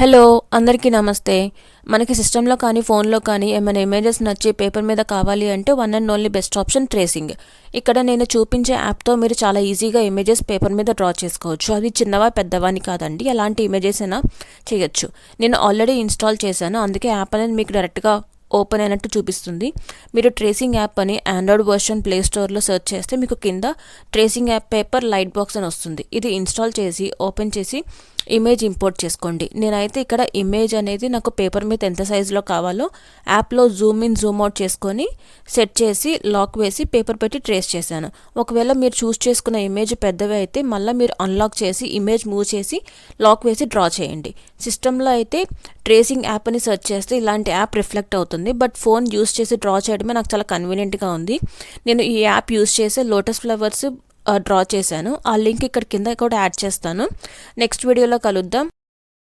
Hello అందరికీ నమస్తే. మనకి సిస్టంలో కానీ ఫోన్లో కానీ ఏమైనా ఇమేజెస్ నచ్చి పేపర్ మీద కావాలి అంటే one and only best option tracing. ఇక్కడ నేను చూపించే యాప్తో మీరు చాలా ఈజీగా ఇమేజెస్ పేపర్ మీద డ్రా చేసుకోవచ్చు. అది చిన్నవా పెద్దవా అని కాదండి, ఎలాంటి ఇమేజెస్ అయినా చేయొచ్చు. నేను ఆల్రెడీ ఇన్స్టాల్ చేశాను, అందుకే యాప్ అనేది మీకు డైరెక్ట్గా ఓపెన్ అయినట్టు చూపిస్తుంది. మీరు ట్రేసింగ్ యాప్ అని ఆండ్రాయిడ్ వర్షన్ ప్లే స్టోర్లో సెర్చ్ చేస్తే మీకు కింద tracing app paper light box అని వస్తుంది. ఇది ఇన్స్టాల్ చేసి ఓపెన్ చేసి ఇమేజ్ ఇంపోర్ట్ చేసుకోండి. నేనైతే ఇక్కడ ఇమేజ్ అనేది నాకు పేపర్ మీద ఎంత సైజులో కావాలో యాప్లో జూమ్ ఇన్ జూమ్ అవుట్ చేసుకొని సెట్ చేసి లాక్ వేసి పేపర్ పెట్టి ట్రేస్ చేశాను. ఒకవేళ మీరు చూస్ చేసుకున్న ఇమేజ్ పెద్దవి అయితే మళ్ళీ మీరు అన్లాక్ చేసి ఇమేజ్ మూవ్ చేసి లాక్ వేసి డ్రా చేయండి. సిస్టంలో అయితే ట్రేసింగ్ యాప్ అని సెర్చ్ చేస్తే ఇలాంటి యాప్ రిఫ్లెక్ట్ అవుతుంది, బట్ ఫోన్ యూస్ చేసి డ్రా చేయడమే నాకు చాలా కన్వీనియంట్గా ఉంది. నేను ఈ యాప్ యూస్ చేసే లోటస్ ఫ్లవర్స్ డ్రా చేశాను. ఆ లింక్ ఇక్కడ కింద కూడా యాడ్ చేస్తాను. నెక్స్ట్ వీడియోలో కలుద్దాం.